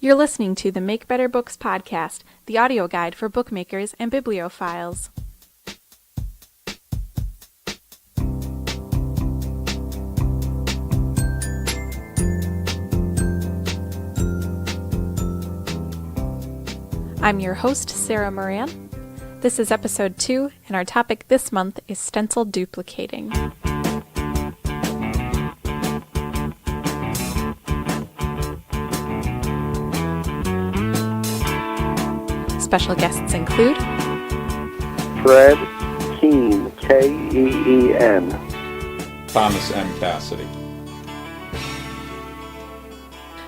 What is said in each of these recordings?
You're listening to the Make Better Books podcast, the audio guide for bookmakers and bibliophiles. I'm your host, Sarah Moran. This is episode 2, and our topic this month is stencil duplicating. Special guests include Fred Keen, K-E-E-N. Thomas M. Cassidy.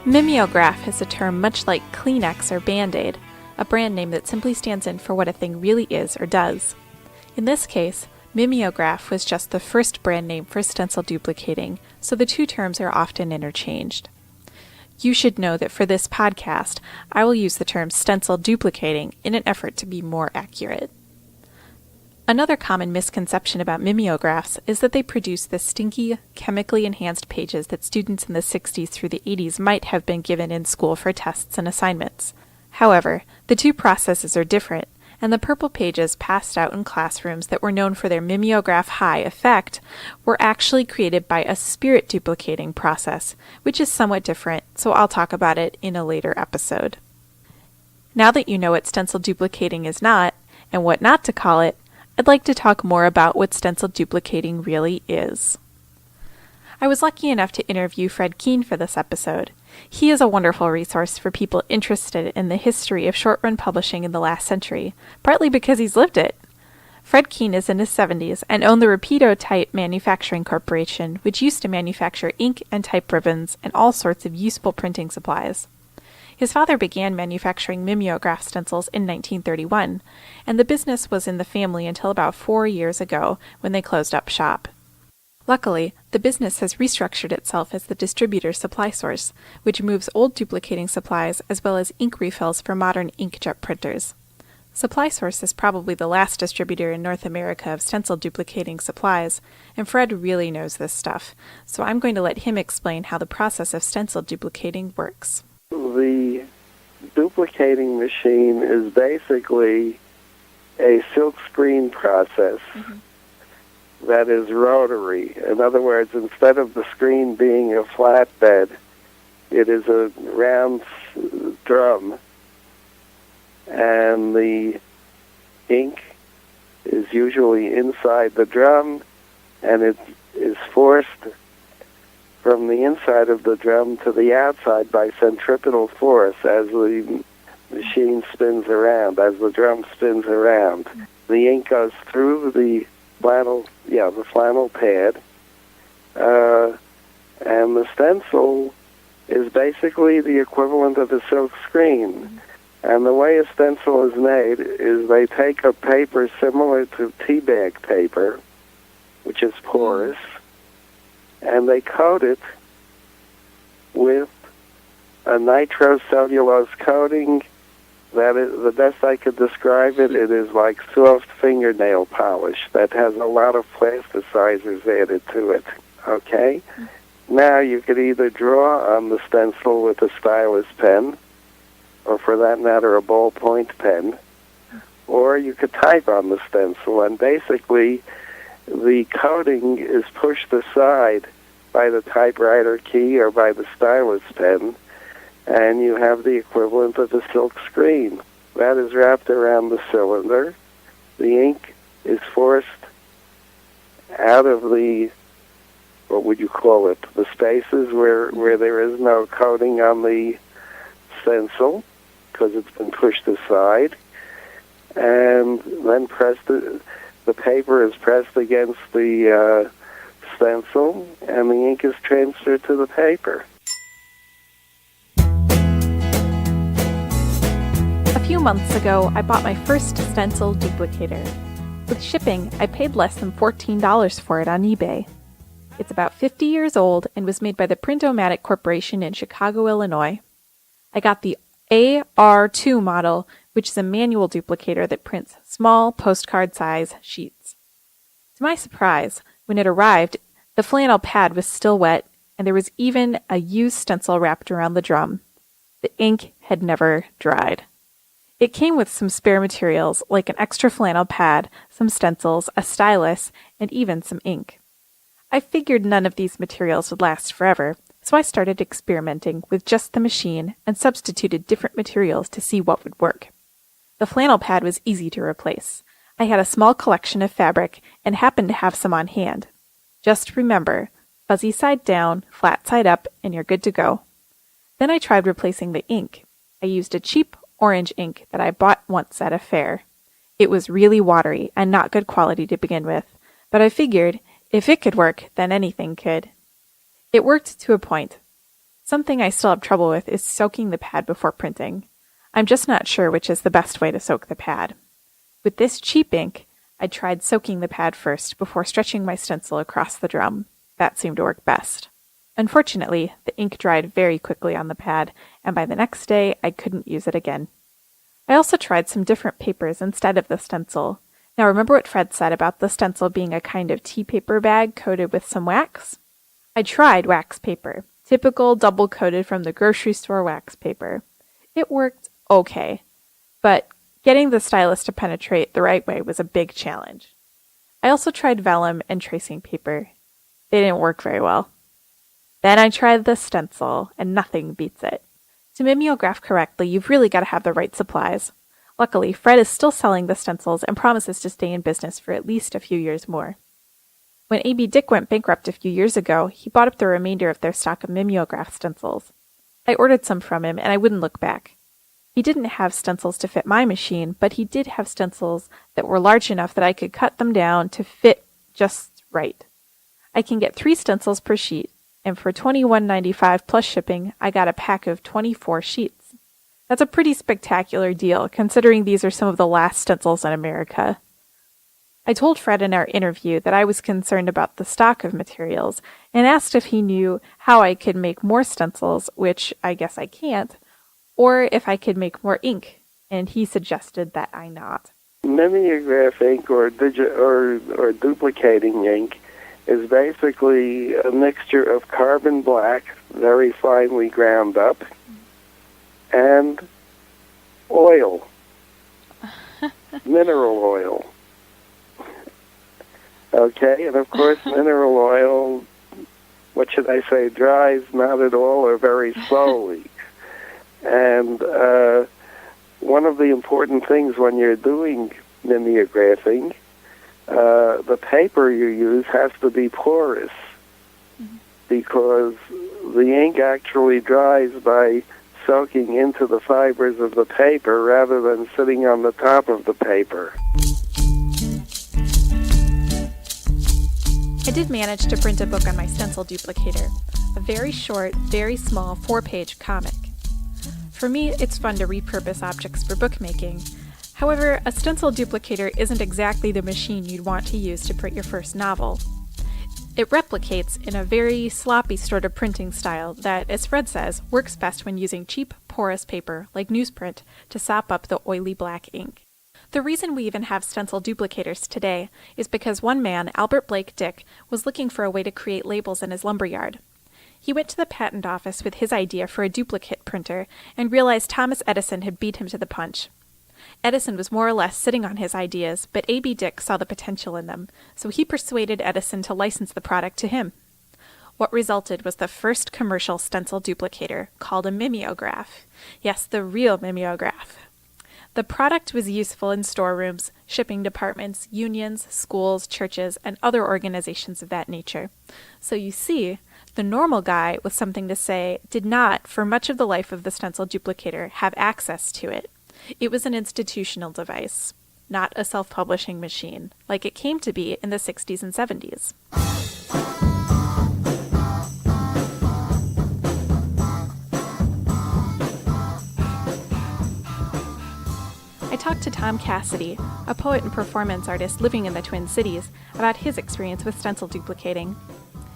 Mimeograph is a term much like Kleenex or Band-Aid, a brand name that simply stands in for what a thing really is or does. In this case, mimeograph was just the first brand name for stencil duplicating, so the two terms are often interchanged. You should know that for this podcast, I will use the term stencil duplicating in an effort to be more accurate. Another common misconception about mimeographs is that they produce the stinky, chemically enhanced pages that students in the 60s through the 80s might have been given in school for tests and assignments. However, the two processes are different, and the purple pages passed out in classrooms that were known for their mimeograph high effect were actually created by a spirit duplicating process, which is somewhat different, so I'll talk about it in a later episode. Now that you know what stencil duplicating is not, and what not to call it, I'd like to talk more about what stencil duplicating really is. I was lucky enough to interview Fred Keen for this episode. He is a wonderful resource for people interested in the history of short-run publishing in the last century, partly because he's lived it. Fred Keen is in his 70s and owned the Rapido Type Manufacturing Corporation, which used to manufacture ink and type ribbons and all sorts of useful printing supplies. His father began manufacturing mimeograph stencils in 1931, and the business was in the family until about 4 years ago when they closed up shop. Luckily, the business has restructured itself as the distributor supply source, which moves old duplicating supplies as well as ink refills for modern inkjet printers. Supply Source is probably the last distributor in North America of stencil duplicating supplies, and Fred really knows this stuff, so I'm going to let him explain how the process of stencil duplicating works. The duplicating machine is basically a silkscreen process. That is rotary. In other words, instead of the screen being a flatbed, it is a round drum, and the ink is usually inside the drum, and it is forced from the inside of the drum to the outside by centripetal force as the machine spins around, as the drum spins around. The ink goes through the flannel pad, and the stencil is basically the equivalent of a silk screen. And the way a stencil is made is they take a paper similar to tea bag paper, which is porous, and they coat it with a nitrocellulose coating. That is the best I could describe it. It is like soft fingernail polish that has a lot of plasticizers added to it. Okay? Now you could either draw on the stencil with a stylus pen, or for that matter a ballpoint pen, or you could type on the stencil, and basically the coating is pushed aside by the typewriter key or by the stylus pen, and you have the equivalent of a silk screen. That is wrapped around the cylinder. The ink is forced out of the, what would you call it, the spaces where there is no coating on the stencil, because it's been pushed aside, and then the paper is pressed against the stencil, and the ink is transferred to the paper. A few months ago, I bought my first stencil duplicator. With shipping, I paid less than $14 for it on eBay. It's about 50 years old and was made by the Print-O-Matic Corporation in Chicago, Illinois. I got the AR2 model, which is a manual duplicator that prints small postcard-size sheets. To my surprise, when it arrived, the flannel pad was still wet, and there was even a used stencil wrapped around the drum. The ink had never dried. It came with some spare materials like an extra flannel pad, some stencils, a stylus, and even some ink. I figured none of these materials would last forever, so I started experimenting with just the machine and substituted different materials to see what would work. The flannel pad was easy to replace. I had a small collection of fabric and happened to have some on hand. Just remember, fuzzy side down, flat side up, and you're good to go. Then I tried replacing the ink. I used a cheap orange ink that I bought once at a fair. It was really watery and not good quality to begin with, but I figured if it could work, then anything could. It worked to a point. Something I still have trouble with is soaking the pad before printing. I'm just not sure which is the best way to soak the pad. With this cheap ink, I tried soaking the pad first before stretching my stencil across the drum. That seemed to work best. Unfortunately, the ink dried very quickly on the pad, and by the next day, I couldn't use it again. I also tried some different papers instead of the stencil. Now remember what Fred said about the stencil being a kind of tea paper bag coated with some wax? I tried wax paper, typical double-coated from the grocery store wax paper. It worked okay, but getting the stylus to penetrate the right way was a big challenge. I also tried vellum and tracing paper. They didn't work very well. Then I tried the stencil, and nothing beats it. To mimeograph correctly, you've really got to have the right supplies. Luckily, Fred is still selling the stencils and promises to stay in business for at least a few years more. When A.B. Dick went bankrupt a few years ago, he bought up the remainder of their stock of mimeograph stencils. I ordered some from him, and I wouldn't look back. He didn't have stencils to fit my machine, but he did have stencils that were large enough that I could cut them down to fit just right. I can get 3 stencils per sheet, and for $21.95 plus shipping, I got a pack of 24 sheets. That's a pretty spectacular deal, considering these are some of the last stencils in America. I told Fred in our interview that I was concerned about the stock of materials, and asked if he knew how I could make more stencils, which I guess I can't, or if I could make more ink, and he suggested that I not. Mimeograph ink or duplicating ink is basically a mixture of carbon black, very finely ground up, and oil, mineral oil. Okay, and of course mineral oil, what should I say, dries not at all or very slowly. And one of the important things when you're doing mimeographing, the paper you use has to be porous, because the ink actually dries by soaking into the fibers of the paper rather than sitting on the top of the paper. I did manage to print a book on my stencil duplicator, a very short, very small 4-page comic. For me, it's fun to repurpose objects for bookmaking. However, a stencil duplicator isn't exactly the machine you'd want to use to print your first novel. It replicates in a very sloppy sort of printing style that, as Fred says, works best when using cheap, porous paper, like newsprint, to sop up the oily black ink. The reason we even have stencil duplicators today is because one man, Albert Blake Dick, was looking for a way to create labels in his lumberyard. He went to the patent office with his idea for a duplicate printer and realized Thomas Edison had beat him to the punch. Edison was more or less sitting on his ideas, but A.B. Dick saw the potential in them, so he persuaded Edison to license the product to him. What resulted was the first commercial stencil duplicator, called a mimeograph. Yes, the real mimeograph. The product was useful in storerooms, shipping departments, unions, schools, churches, and other organizations of that nature. So you see, the normal guy with something to say did not, for much of the life of the stencil duplicator, have access to it. It was an institutional device, not a self-publishing machine, like it came to be in the 60s and 70s. I talked to Tom Cassidy, a poet and performance artist living in the Twin Cities, about his experience with stencil duplicating.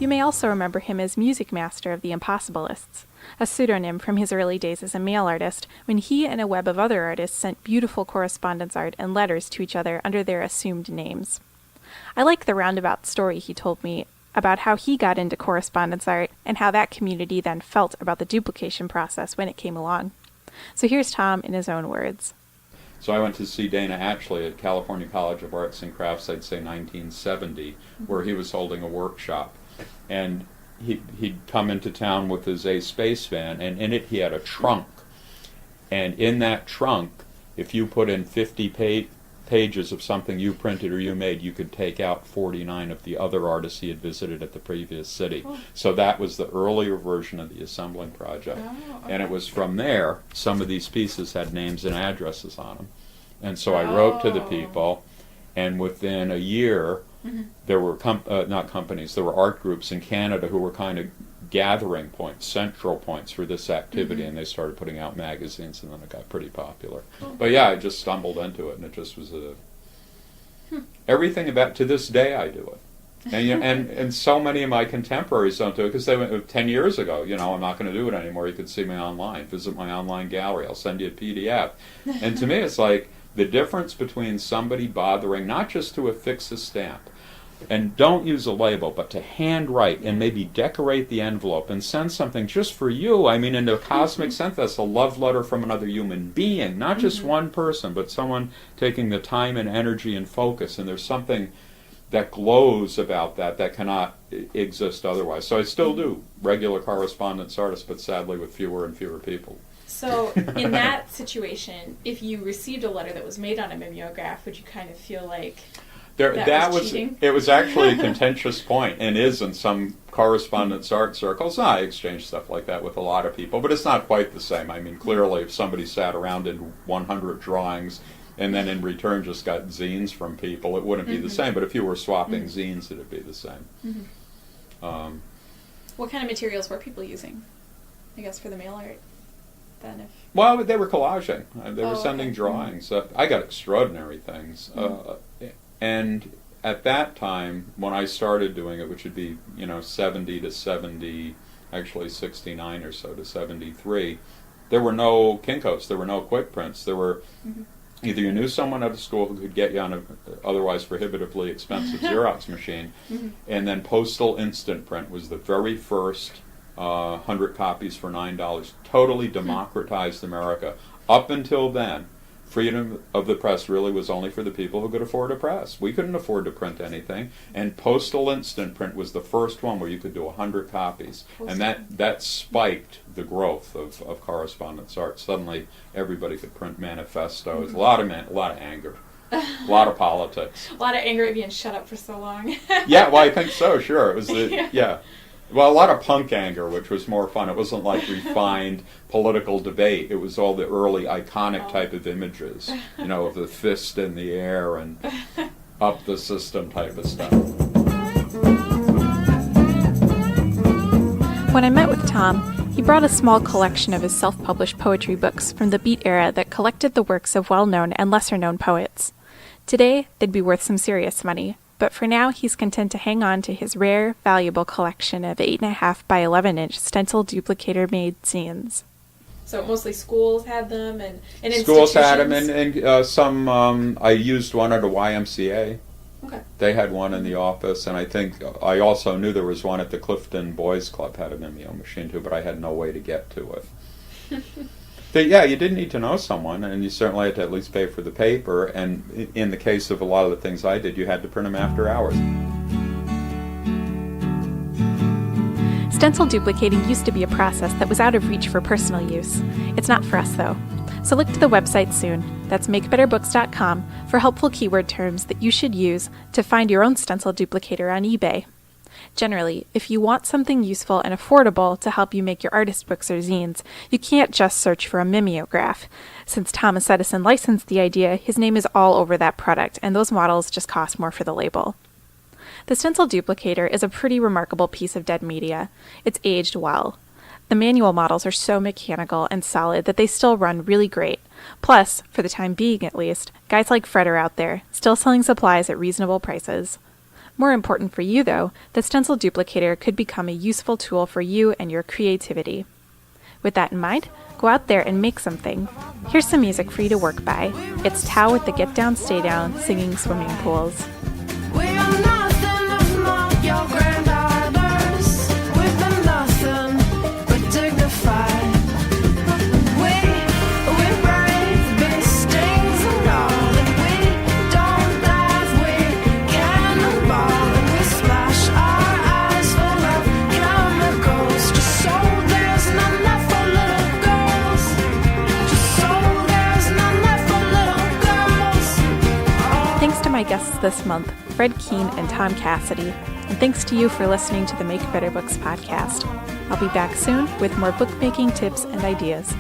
You may also remember him as Music Master of the Impossibilists, a pseudonym from his early days as a mail artist, when he and a web of other artists sent beautiful correspondence art and letters to each other under their assumed names. I like the roundabout story he told me about how he got into correspondence art and how that community then felt about the duplication process when it came along. So here's Tom in his own words. So I went to see Dana Atchley at California College of Arts and Crafts, I'd say 1970, where he was holding a workshop. And he'd come into town with his A Space van, and in it he had a trunk. And in that trunk, if you put in 50 pages of something you printed or you made, you could take out 49 of the other artists he had visited at the previous city. Oh. So that was the earlier version of the assembling project. Oh, okay. And it was from there, some of these pieces had names and addresses on them. And so I wrote to the people, and within a year, there were not companies, there were art groups in Canada who were kind of gathering points, central points for this activity, and they started putting out magazines, and then it got pretty popular. But yeah, I just stumbled into it, and it just was everything about, to this day I do it. And, you know, and so many of my contemporaries don't do it because they went 10 years ago, you know, I'm not going to do it anymore. You can see me online, visit my online gallery, I'll send you a PDF. And to me it's like the difference between somebody bothering not just to affix a stamp, and don't use a label, but to handwrite and maybe decorate the envelope and send something just for you. I mean, in the cosmic sense, that's a love letter from another human being, not just one person, but someone taking the time and energy and focus. And there's something that glows about that cannot exist otherwise. So I still do regular correspondence artists, but sadly with fewer and fewer people. So in that situation, if you received a letter that was made on a mimeograph, would you kind of feel like... It was actually a contentious point, and is in some correspondence art circles. I exchange stuff like that with a lot of people, but it's not quite the same. I mean, clearly, if somebody sat around in 100 drawings and then in return just got zines from people, it wouldn't be the same. But if you were swapping zines, it'd be the same. What kind of materials were people using, I guess, for the mail art? Then, well, they were collaging. They were sending drawings. I got extraordinary things. And at that time, when I started doing it, which would be, 70 to 70, actually 69 or so to 73, there were no Kinkos, there were no quick prints. There were either you knew someone at a school who could get you on an otherwise prohibitively expensive Xerox machine, and then Postal Instant Print was the very first 100 copies for $9, totally democratized America. Up until then, freedom of the press really was only for the people who could afford a press. We couldn't afford to print anything, and Postal Instant Print was the first one where you could do 100 copies, and that spiked the growth of correspondence art. Suddenly, everybody could print manifestos. A lot of anger, a lot of politics, a lot of anger at being shut up for so long. Yeah, well, I think so. Sure, it was Well, a lot of punk anger, which was more fun. It wasn't like refined political debate. It was all the early iconic type of images, of the fist in the air and up the system type of stuff. When I met with Tom, he brought a small collection of his self-published poetry books from the Beat era that collected the works of well-known and lesser-known poets. Today, they'd be worth some serious money. But for now, he's content to hang on to his rare, valuable collection of 8.5 by 11-inch stencil duplicator-made zines. So mostly schools had them, and schools had them, and some. I used one at a YMCA. Okay. They had one in the office, and I think I also knew there was one at the Clifton Boys Club had a Mimeo machine too, but I had no way to get to it. You did need to know someone, and you certainly had to at least pay for the paper, and in the case of a lot of the things I did, you had to print them after hours. Stencil duplicating used to be a process that was out of reach for personal use. It's not for us, though. So look to the website soon. That's makebetterbooks.com for helpful keyword terms that you should use to find your own stencil duplicator on eBay. Generally, if you want something useful and affordable to help you make your artist books or zines, you can't just search for a mimeograph. Since Thomas Edison licensed the idea, his name is all over that product, and those models just cost more for the label. The stencil duplicator is a pretty remarkable piece of dead media. It's aged well. The manual models are so mechanical and solid that they still run really great. Plus, for the time being at least, guys like Fred are out there, still selling supplies at reasonable prices. More important for you, though, the stencil duplicator could become a useful tool for you and your creativity. With that in mind, go out there and make something. Here's some music for you to work by. It's Tao with the Get Down, Stay Down, singing swimming pools. We are nothing if not your granddaughters. We've been nothing but dignified. We my guests this month, Fred Keene and Tom Cassidy, and thanks to you for listening to the Make Better Books podcast. I'll be back soon with more bookmaking tips and ideas.